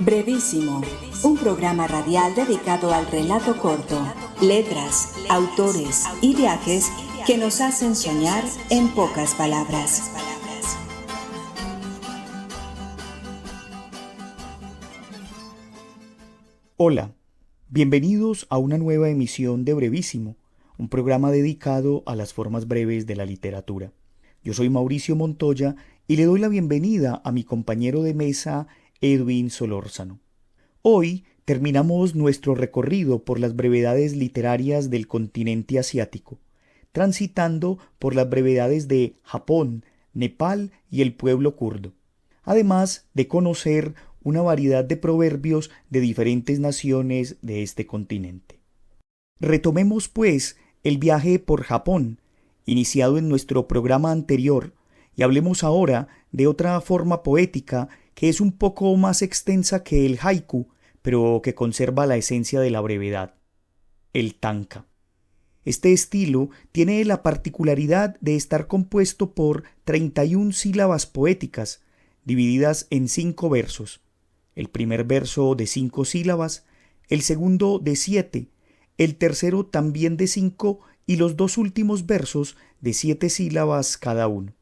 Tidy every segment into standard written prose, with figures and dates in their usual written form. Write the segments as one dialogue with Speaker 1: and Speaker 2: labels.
Speaker 1: Brevísimo, un programa radial dedicado al relato corto, letras, autores y viajes que nos hacen soñar en pocas palabras.
Speaker 2: Hola, bienvenidos a una nueva emisión de Brevísimo, un programa dedicado a las formas breves de la literatura. Yo soy Mauricio Montoya y le doy la bienvenida a mi compañero de mesa, Edwin Solórzano. Hoy terminamos nuestro recorrido por las brevedades literarias del continente asiático, transitando por las brevedades de Japón, Nepal y el pueblo kurdo, además de conocer una variedad de proverbios de diferentes naciones de este continente. Retomemos, pues, el viaje por Japón, iniciado en nuestro programa anterior, y hablemos ahora de otra forma poética que es un poco más extensa que el haiku, pero que conserva la esencia de la brevedad: el tanka. Este estilo tiene la particularidad de estar compuesto por 31 sílabas poéticas, divididas en 5 versos. El primer verso de 5 sílabas, el segundo de 7, el tercero también de 5 y los 2 últimos versos de 7 sílabas cada uno.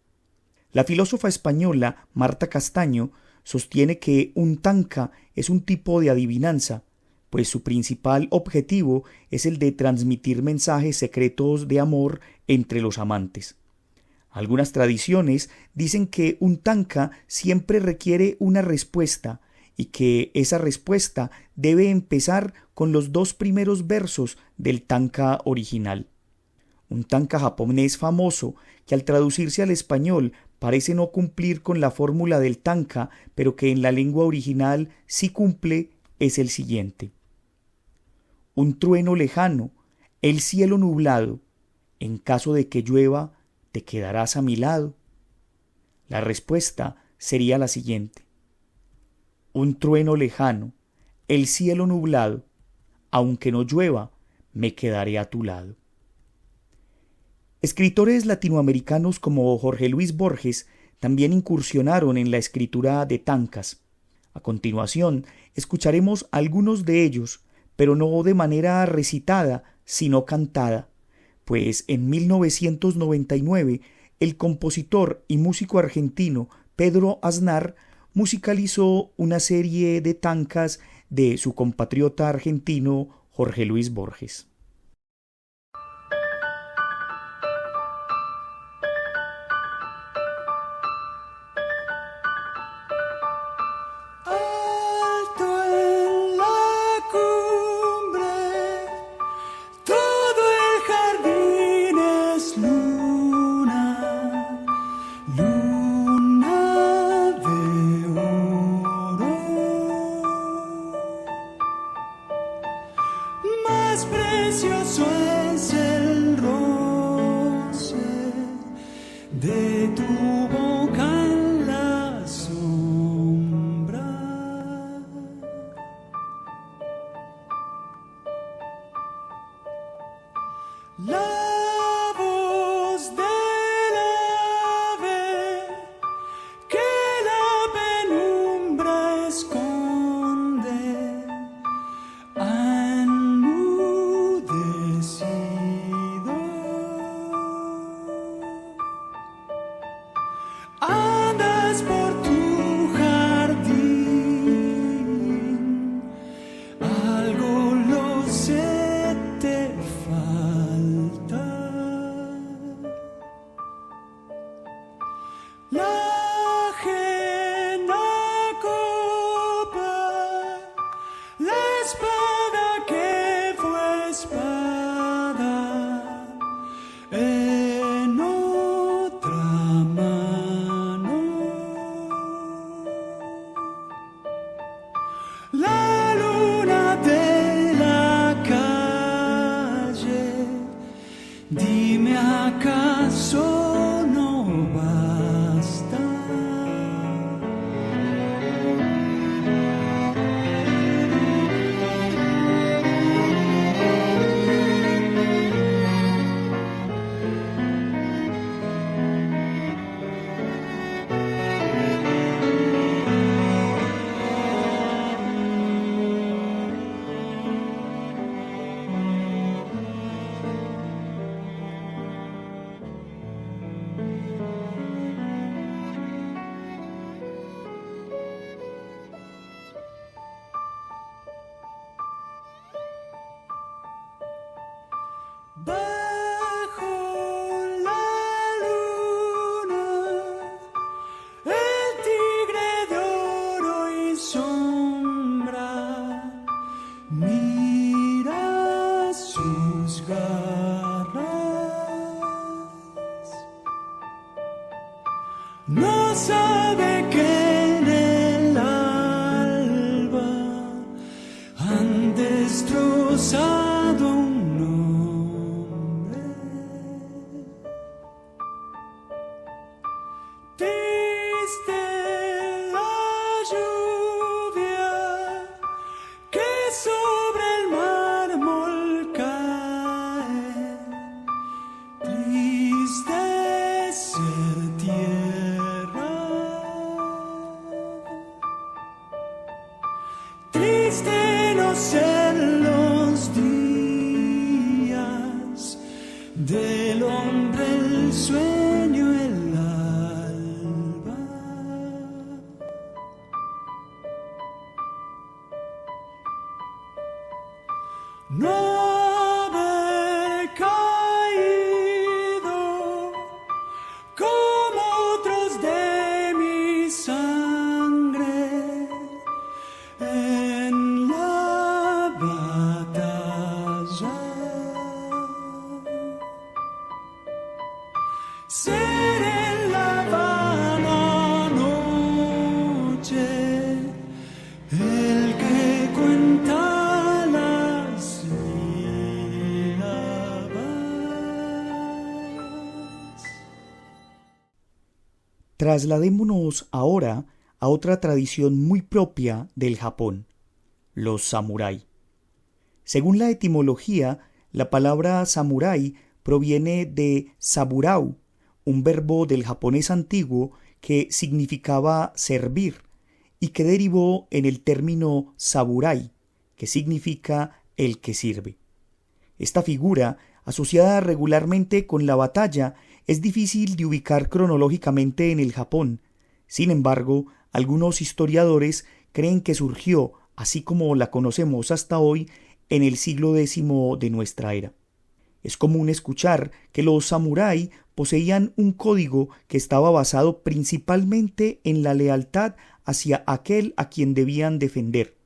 Speaker 2: La filósofa española Marta Castaño sostiene que un tanka es un tipo de adivinanza, pues su principal objetivo es el de transmitir mensajes secretos de amor entre los amantes. Algunas tradiciones dicen que un tanka siempre requiere una respuesta y que esa respuesta debe empezar con los 2 primeros versos del tanka original. Un tanka japonés famoso que al traducirse al español parece no cumplir con la fórmula del tanka, pero que en la lengua original sí cumple, es el siguiente: un trueno lejano, el cielo nublado, en caso de que llueva, ¿te quedarás a mi lado? La respuesta sería la siguiente: un trueno lejano, el cielo nublado, aunque no llueva, me quedaré a tu lado. Escritores latinoamericanos como Jorge Luis Borges también incursionaron en la escritura de tankas. A continuación, escucharemos algunos de ellos, pero no de manera recitada, sino cantada, pues en 1999 el compositor y músico argentino Pedro Aznar musicalizó una serie de tankas de su compatriota argentino Jorge Luis Borges.
Speaker 3: Precioso es el roce de tu boca en la sombra. La voz del ave que la penumbra esconde andas por tu jardín, algo lo sé, te falta. La ajena copa, la espada que fue espada, en otra mano. La luna de la calle, dime acaso no basta. forzado un nombre. Triste la lluvia que sobre el mármol cae. Triste ser tierra. Triste no ser los días del hombre, el sueño, el alba. No haber caído como otros de mi sangre en la batalla. Ser en la vana noche el que cuenta las sílabas.
Speaker 2: Trasladémonos ahora a otra tradición muy propia del Japón, los samurái. Según la etimología, la palabra samurái proviene de saburau, un verbo del japonés antiguo que significaba servir y que derivó en el término saburai, que significa el que sirve. Esta figura, asociada regularmente con la batalla, es difícil de ubicar cronológicamente en el Japón. Sin embargo, algunos historiadores creen que surgió, así como la conocemos hasta hoy, en el siglo X de nuestra era. Es común escuchar que los samurái poseían un código que estaba basado principalmente en la lealtad hacia aquel a quien debían defender,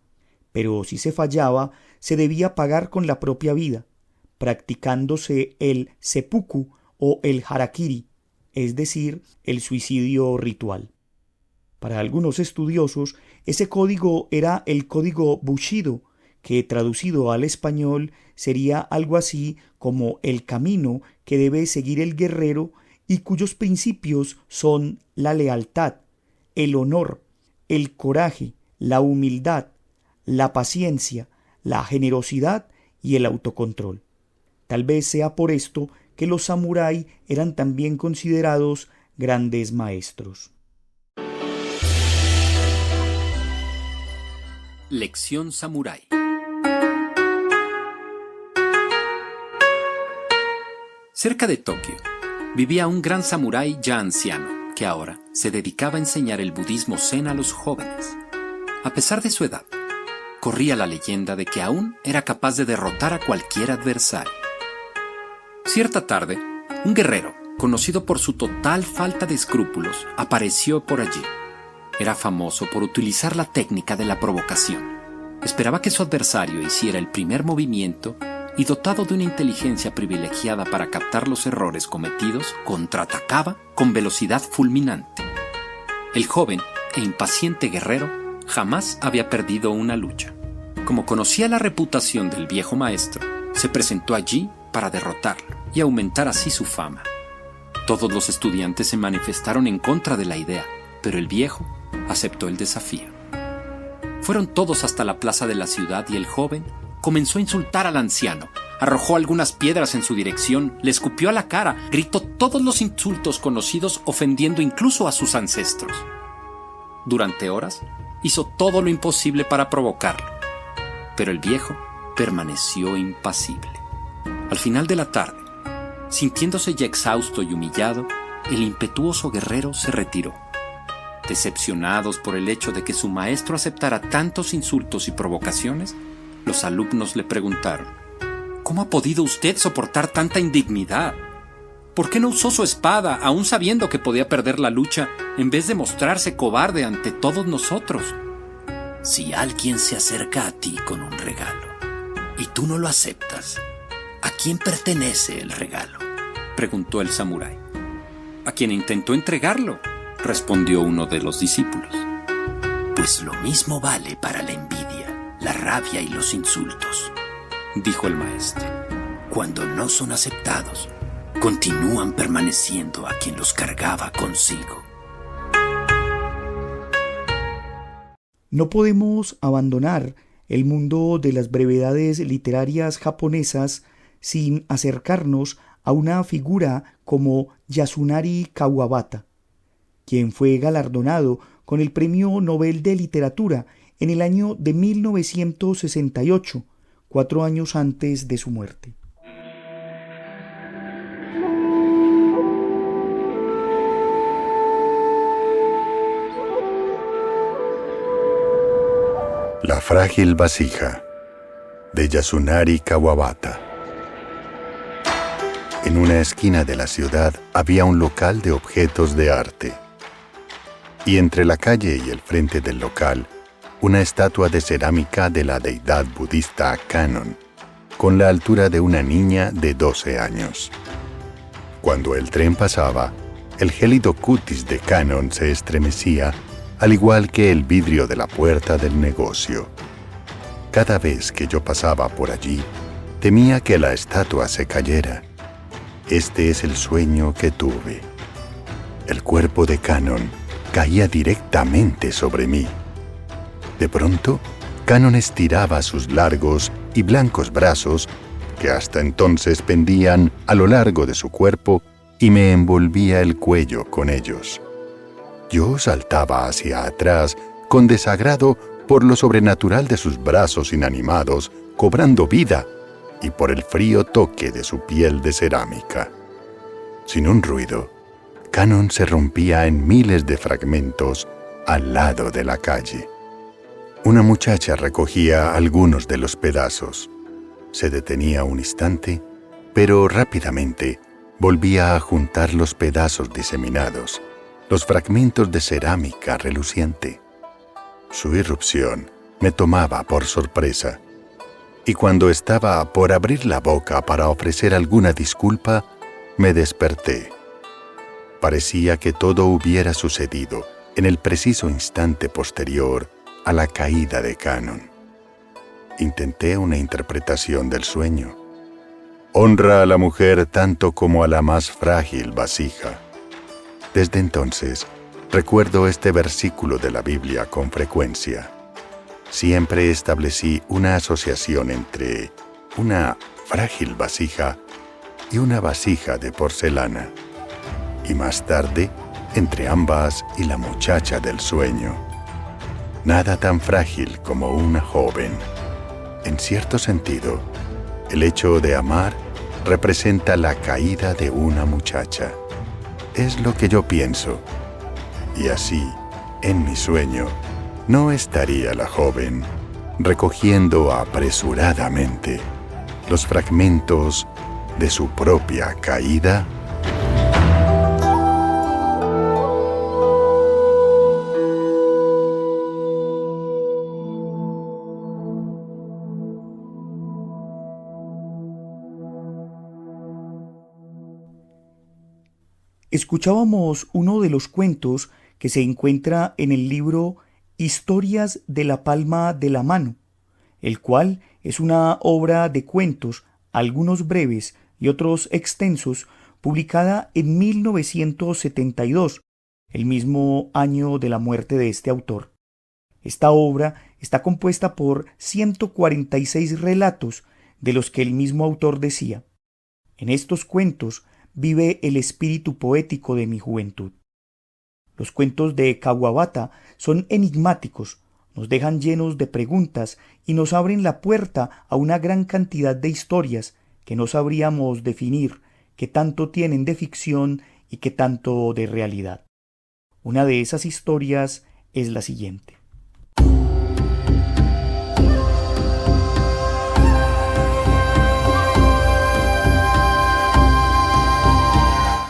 Speaker 2: pero si se fallaba, se debía pagar con la propia vida, practicándose el seppuku o el harakiri, es decir, el suicidio ritual. Para algunos estudiosos, ese código era el código Bushido, que traducido al español sería algo así como el camino que debe seguir el guerrero y cuyos principios son la lealtad, el honor, el coraje, la humildad, la paciencia, la generosidad y el autocontrol. Tal vez sea por esto que los samurái eran también considerados grandes maestros.
Speaker 4: Lección samurái. Cerca de Tokio vivía un gran samurái ya anciano que ahora se dedicaba a enseñar el budismo zen a los jóvenes. A pesar de su edad, corría la leyenda de que aún era capaz de derrotar a cualquier adversario. Cierta tarde, un guerrero, conocido por su total falta de escrúpulos, apareció por allí. Era famoso por utilizar la técnica de la provocación. Esperaba que su adversario hiciera el primer movimiento y, dotado de una inteligencia privilegiada para captar los errores cometidos, contraatacaba con velocidad fulminante. El joven e impaciente guerrero jamás había perdido una lucha. Como conocía la reputación del viejo maestro, se presentó allí para derrotarlo y aumentar así su fama. Todos los estudiantes se manifestaron en contra de la idea, pero el viejo aceptó el desafío. Fueron todos hasta la plaza de la ciudad y el joven comenzó a insultar al anciano. Arrojó algunas piedras en su dirección, le escupió a la cara, gritó todos los insultos conocidos, ofendiendo incluso a sus ancestros. Durante horas hizo todo lo imposible para provocarlo, pero el viejo permaneció impasible. Al final de la tarde, sintiéndose ya exhausto y humillado, el impetuoso guerrero se retiró. Decepcionados por el hecho de que su maestro aceptara tantos insultos y provocaciones, los alumnos le preguntaron: ¿cómo ha podido usted soportar tanta indignidad? ¿Por qué no usó su espada, aún sabiendo que podía perder la lucha, en vez de mostrarse cobarde ante todos nosotros?
Speaker 5: Si alguien se acerca a ti con un regalo y tú no lo aceptas, ¿a quién pertenece el regalo?,
Speaker 4: preguntó el samurái. A quien intentó entregarlo, respondió uno de los discípulos.
Speaker 5: Pues lo mismo vale para la envidia, la rabia y los insultos.
Speaker 4: dijo el maestre.
Speaker 5: Cuando no son aceptados, continúan permaneciendo a quien los cargaba consigo.
Speaker 2: No podemos abandonar el mundo de las brevedades literarias japonesas sin acercarnos a una figura como Yasunari Kawabata, quien fue galardonado con el Premio Nobel de Literatura en el año de 1968, 4 años antes de su muerte.
Speaker 6: La frágil vasija, de Yasunari Kawabata. En una esquina de la ciudad había un local de objetos de arte. Y entre la calle y el frente del local, una estatua de cerámica de la deidad budista Kannon, con la altura de una niña de 12 años. Cuando el tren pasaba, el gélido cutis de Kannon se estremecía, al igual que el vidrio de la puerta del negocio. Cada vez que yo pasaba por allí, temía que la estatua se cayera. Este es el sueño que tuve. El cuerpo de Kannon caía directamente sobre mí. De pronto, Kannon estiraba sus largos y blancos brazos, que hasta entonces pendían a lo largo de su cuerpo, y me envolvía el cuello con ellos. Yo saltaba hacia atrás con desagrado por lo sobrenatural de sus brazos inanimados, cobrando vida, y por el frío toque de su piel de cerámica. Sin un ruido, Kannon se rompía en miles de fragmentos al lado de la calle. Una muchacha recogía algunos de los pedazos. Se detenía un instante, pero rápidamente volvía a juntar los pedazos diseminados, los fragmentos de cerámica reluciente. Su irrupción me tomaba por sorpresa, y cuando estaba por abrir la boca para ofrecer alguna disculpa, me desperté. Parecía que todo hubiera sucedido en el preciso instante posterior a la caída de Kannon. Intenté una interpretación del sueño. Honra a la mujer tanto como a la más frágil vasija. Desde entonces, recuerdo este versículo de la Biblia con frecuencia. Siempre establecí una asociación entre una frágil vasija y una vasija de porcelana, y más tarde, entre ambas y la muchacha del sueño. Nada tan frágil como una joven. En cierto sentido, el hecho de amar representa la caída de una muchacha. Es lo que yo pienso. Y así, en mi sueño, no estaría la joven recogiendo apresuradamente los fragmentos de su propia caída.
Speaker 2: Escuchábamos uno de los cuentos que se encuentra en el libro Historias de la palma de la mano, el cual es una obra de cuentos, algunos breves y otros extensos, publicada en 1972, el mismo año de la muerte de este autor. Esta obra está compuesta por 146 relatos, de los que el mismo autor decía: en estos cuentos vive el espíritu poético de mi juventud. Los cuentos de Kawabata son enigmáticos, nos dejan llenos de preguntas y nos abren la puerta a una gran cantidad de historias que no sabríamos definir, que tanto tienen de ficción y que tanto de realidad. Una de esas historias es la siguiente.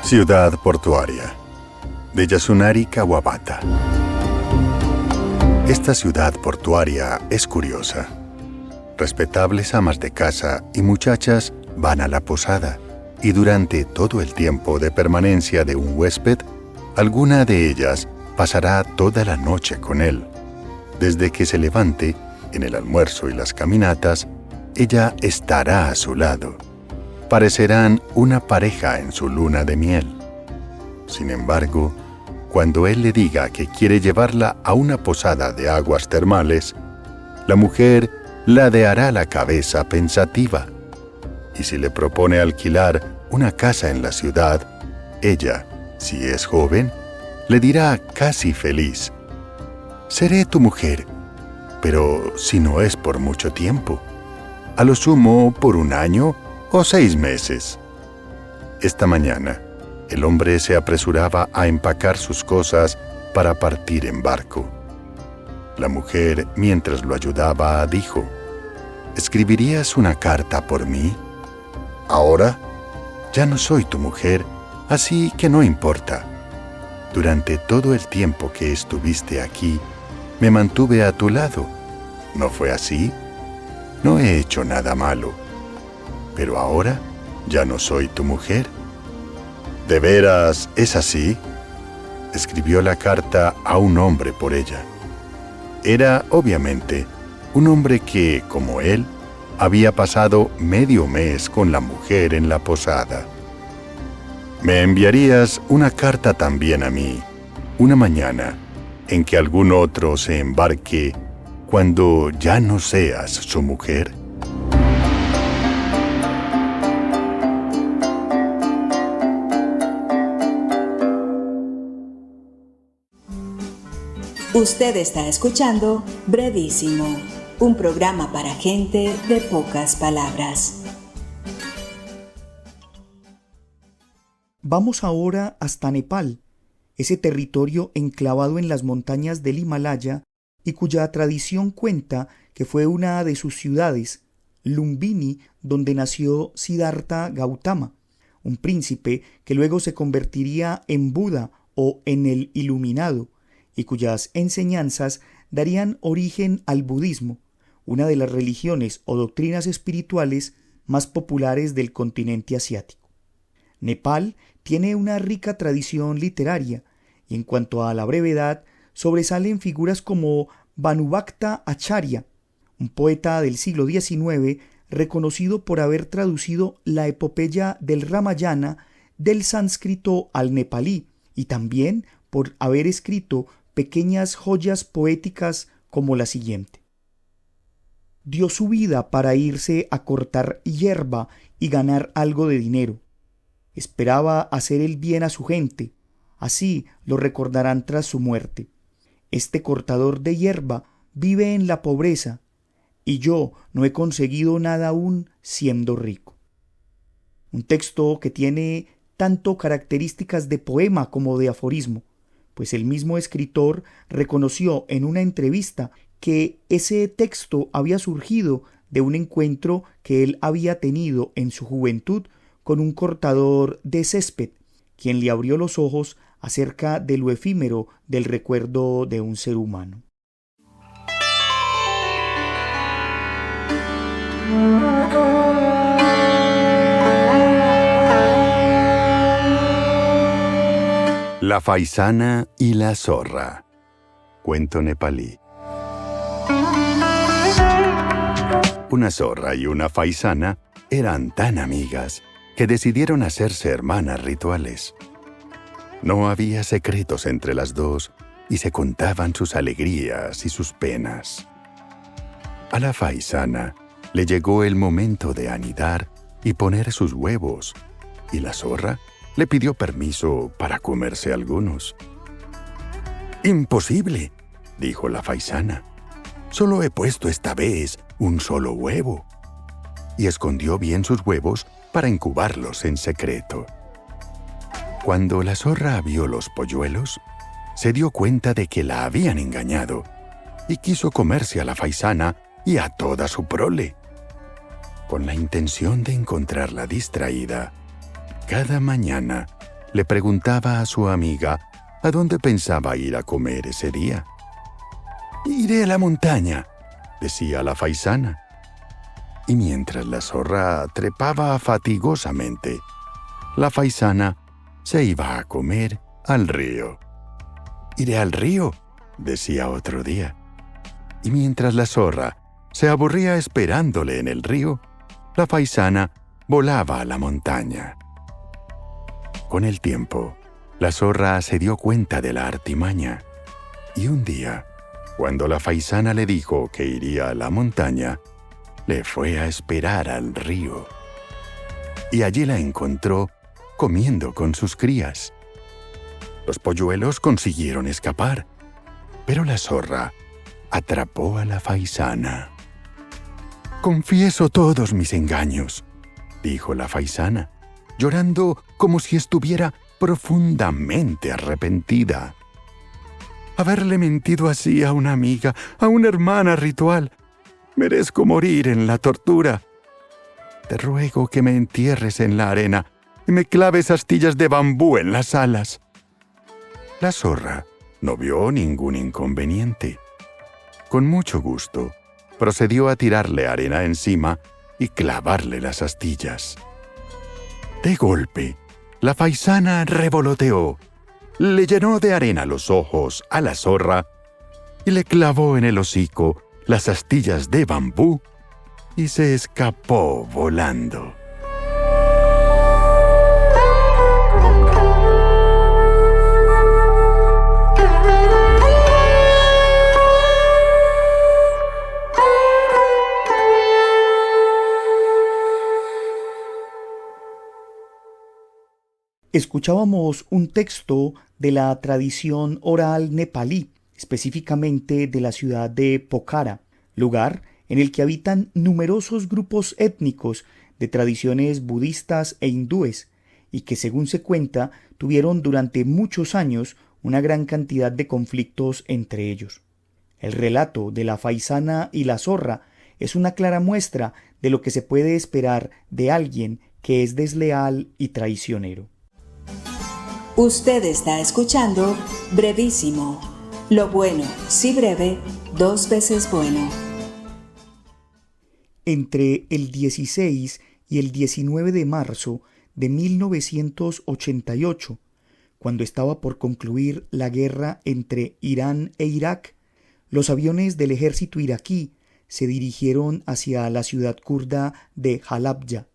Speaker 6: Ciudad portuaria, de Yasunari Kawabata. Esta ciudad portuaria es curiosa. Respetables amas de casa y muchachas van a la posada, y durante todo el tiempo de permanencia de un huésped, alguna de ellas pasará toda la noche con él. Desde que se levante, en el almuerzo y las caminatas, ella estará a su lado. Parecerán una pareja en su luna de miel. Sin embargo, cuando él le diga que quiere llevarla a una posada de aguas termales, la mujer ladeará la cabeza pensativa. Y si le propone alquilar una casa en la ciudad, ella, si es joven, le dirá casi feliz: «Seré tu mujer, pero si no es por mucho tiempo, a lo sumo por 1 año o 6 meses». Esta mañana, el hombre se apresuraba a empacar sus cosas para partir en barco. La mujer, mientras lo ayudaba, dijo: «¿Escribirías una carta por mí? Ahora ya no soy tu mujer, así que no importa. Durante todo el tiempo que estuviste aquí, me mantuve a tu lado. ¿No fue así? No he hecho nada malo. Pero ahora ya no soy tu mujer». «¿De veras es así?». Escribió la carta a un hombre por ella. Era, obviamente, un hombre que, como él, había pasado medio mes con la mujer en la posada. «¿Me enviarías una carta también a mí, una mañana, en que algún otro se embarque cuando ya no seas su mujer?»
Speaker 1: Usted está escuchando Brevísimo, un programa para gente de pocas palabras.
Speaker 2: Vamos ahora hasta Nepal, ese territorio enclavado en las montañas del Himalaya y cuya tradición cuenta que fue una de sus ciudades, Lumbini, donde nació Siddhartha Gautama, un príncipe que luego se convertiría en Buda o en el Iluminado, y cuyas enseñanzas darían origen al budismo, una de las religiones o doctrinas espirituales más populares del continente asiático. Nepal tiene una rica tradición literaria, y en cuanto a la brevedad, sobresalen figuras como Bhanubhakta Acharya, un poeta del siglo XIX reconocido por haber traducido la epopeya del Ramayana del sánscrito al nepalí, y también por haber escrito pequeñas joyas poéticas como la siguiente: «Dio su vida para irse a cortar hierba y ganar algo de dinero. Esperaba hacer el bien a su gente, así lo recordarán tras su muerte. Este cortador de hierba vive en la pobreza, y yo no he conseguido nada aún siendo rico». Un texto que tiene tanto características de poema como de aforismo, pues el mismo escritor reconoció en una entrevista que ese texto había surgido de un encuentro que él había tenido en su juventud con un cortador de césped, quien le abrió los ojos acerca de lo efímero del recuerdo de un ser humano.
Speaker 6: La faisana y la zorra. Cuento nepalí. Una zorra y una faisana eran tan amigas que decidieron hacerse hermanas rituales. No había secretos entre las dos y se contaban sus alegrías y sus penas. A la faisana le llegó el momento de anidar y poner sus huevos, y la zorra le pidió permiso para comerse algunos. «Imposible», dijo la faisana. «Solo he puesto esta vez un solo huevo». Y escondió bien sus huevos para incubarlos en secreto. Cuando la zorra vio los polluelos, se dio cuenta de que la habían engañado y quiso comerse a la faisana y a toda su prole. Con la intención de encontrarla distraída, cada mañana le preguntaba a su amiga a dónde pensaba ir a comer ese día. «Iré a la montaña», decía la faisana. Y mientras la zorra trepaba fatigosamente, la faisana se iba a comer al río. «Iré al río», decía otro día. Y mientras la zorra se aburría esperándole en el río, la faisana volaba a la montaña. Con el tiempo, la zorra se dio cuenta de la artimaña, y un día, cuando la faisana le dijo que iría a la montaña, le fue a esperar al río. Y allí la encontró comiendo con sus crías. Los polluelos consiguieron escapar, pero la zorra atrapó a la faisana. «Confieso todos mis engaños», dijo la faisana, llorando como si estuviera profundamente arrepentida. «Haberle mentido así a una amiga, a una hermana ritual, merezco morir en la tortura. Te ruego que me entierres en la arena y me claves astillas de bambú en las alas». La zorra no vio ningún inconveniente. Con mucho gusto, procedió a tirarle arena encima y clavarle las astillas. De golpe, la faisana revoloteó, le llenó de arena los ojos a la zorra y le clavó en el hocico las astillas de bambú y se escapó volando.
Speaker 2: Escuchábamos un texto de la tradición oral nepalí, específicamente de la ciudad de Pokhara, lugar en el que habitan numerosos grupos étnicos de tradiciones budistas e hindúes, y que, según se cuenta, tuvieron durante muchos años una gran cantidad de conflictos entre ellos. El relato de la faisana y la zorra es una clara muestra de lo que se puede esperar de alguien que es desleal y traicionero.
Speaker 1: Usted está escuchando Brevísimo. Lo bueno, si breve, 2 veces bueno.
Speaker 2: Entre el 16 y el 19 de marzo de 1988, cuando estaba por concluir la guerra entre Irán e Irak, los aviones del ejército iraquí se dirigieron hacia la ciudad kurda de Halabja,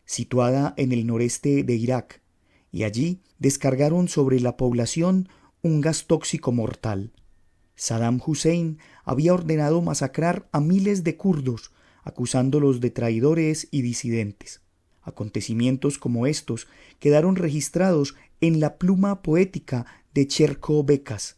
Speaker 2: situada en el noreste de Irak, y allí descargaron sobre la población un gas tóxico mortal. Saddam Hussein había ordenado masacrar a miles de kurdos, acusándolos de traidores y disidentes. Acontecimientos como estos quedaron registrados en la pluma poética de Cherko Bekas,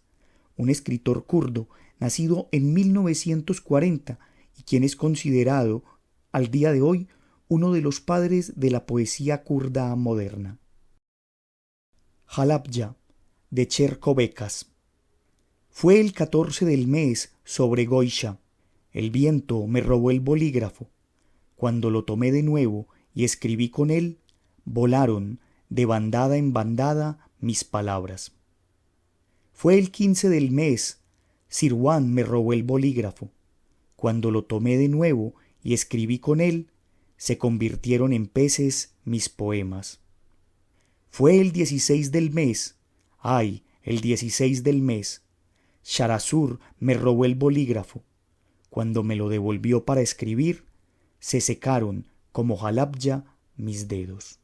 Speaker 2: un escritor kurdo nacido en 1940 y quien es considerado, al día de hoy, uno de los padres de la poesía kurda moderna. Halabja, de Cherko Bekas. Fue el 14 del mes sobre Goisha. El viento me robó el bolígrafo. Cuando lo tomé de nuevo y escribí con él, volaron de bandada en bandada mis palabras. Fue el 15 del mes, Sirwan me robó el bolígrafo. Cuando lo tomé de nuevo y escribí con él, se convirtieron en peces mis poemas. Fue el 16 del mes, ay, el 16 del mes, Sharazur me robó el bolígrafo. Cuando me lo devolvió para escribir, se secaron como Halabja mis dedos.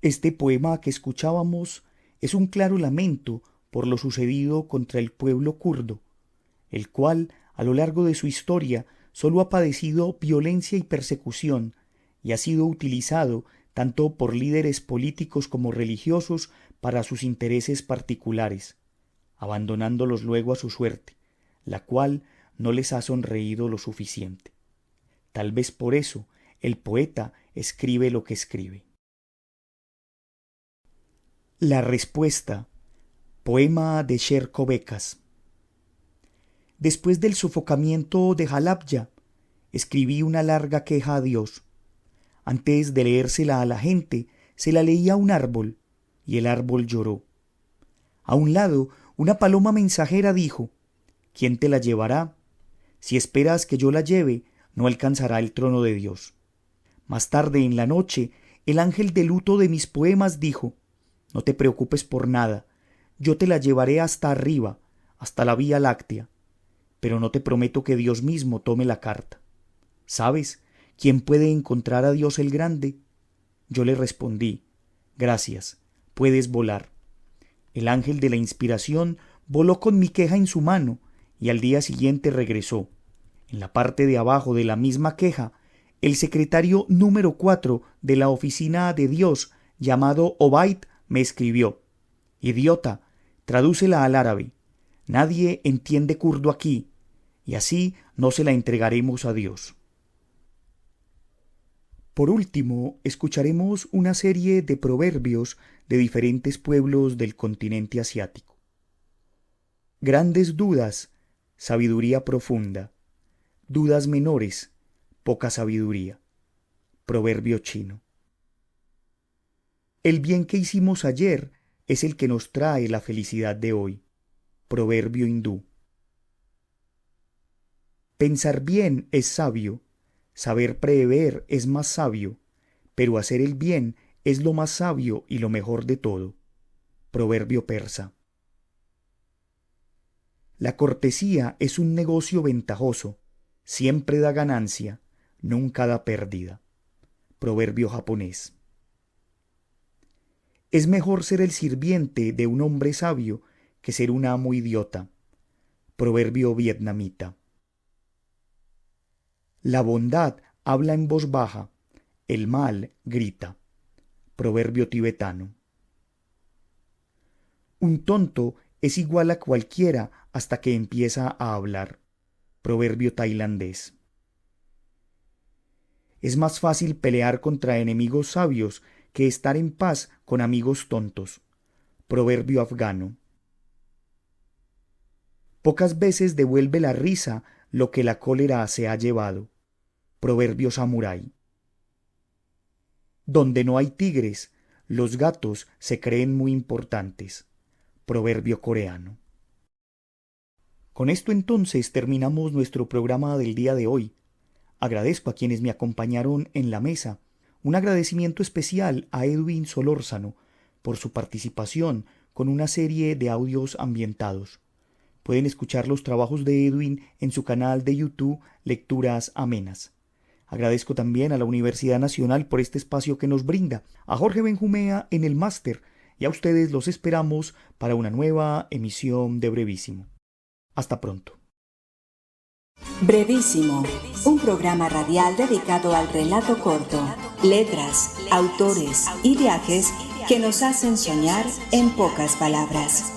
Speaker 2: Este poema que escuchábamos es un claro lamento por lo sucedido contra el pueblo kurdo, el cual, a lo largo de su historia, solo ha padecido violencia y persecución, y ha sido utilizado tanto por líderes políticos como religiosos para sus intereses particulares, abandonándolos luego a su suerte, la cual no les ha sonreído lo suficiente. Tal vez por eso el poeta escribe lo que escribe. La respuesta. Poema de Cherko Bekas. Después del sofocamiento de Halabja, escribí una larga queja a Dios. Antes de leérsela a la gente, se la leía a un árbol, y el árbol lloró. A un lado, una paloma mensajera dijo: ¿Quién te la llevará? Si esperas que yo la lleve, no alcanzará el trono de Dios. Más tarde en la noche, el ángel de luto de mis poemas dijo: No te preocupes por nada, yo te la llevaré hasta arriba, hasta la Vía Láctea. pero no te prometo que Dios mismo tome la carta. ¿Sabes quién puede encontrar a Dios el Grande? Yo le respondí: gracias, puedes volar. El ángel de la inspiración voló con mi queja en su mano y al día siguiente regresó. En la parte de abajo de la misma queja, el secretario número 4 de la oficina de Dios, llamado Obaid, me escribió: idiota, tradúcela al árabe. Nadie entiende kurdo aquí, y así no se la entregaremos a Dios. Por último, escucharemos una serie de proverbios de diferentes pueblos del continente asiático. Grandes dudas, sabiduría profunda. Dudas menores, poca sabiduría. Proverbio chino. El bien que hicimos ayer es el que nos trae la felicidad de hoy. Proverbio hindú. Pensar bien es sabio, saber prever es más sabio, pero hacer el bien es lo más sabio y lo mejor de todo. Proverbio persa. La cortesía es un negocio ventajoso, siempre da ganancia, nunca da pérdida. Proverbio japonés. Es mejor ser el sirviente de un hombre sabio que ser un amo idiota. Proverbio vietnamita. La bondad habla en voz baja, el mal grita. Proverbio tibetano. Un tonto es igual a cualquiera hasta que empieza a hablar. Proverbio tailandés. Es más fácil pelear contra enemigos sabios que estar en paz con amigos tontos. Proverbio afgano. Pocas veces devuelve la risa lo que la cólera se ha llevado. Proverbio samurái. Donde no hay tigres, los gatos se creen muy importantes. Proverbio coreano. Con esto entonces terminamos nuestro programa del día de hoy. Agradezco a quienes me acompañaron en la mesa. Un agradecimiento especial a Edwin Solórzano por su participación con una serie de audios ambientados. Pueden escuchar los trabajos de Edwin en su canal de YouTube Lecturas Amenas. Agradezco también a la Universidad Nacional por este espacio que nos brinda, a Jorge Benjumea en el máster, y a ustedes los esperamos para una nueva emisión de Brevísimo. Hasta pronto.
Speaker 1: Brevísimo, un programa radial dedicado al relato corto, letras, autores y viajes que nos hacen soñar en pocas palabras.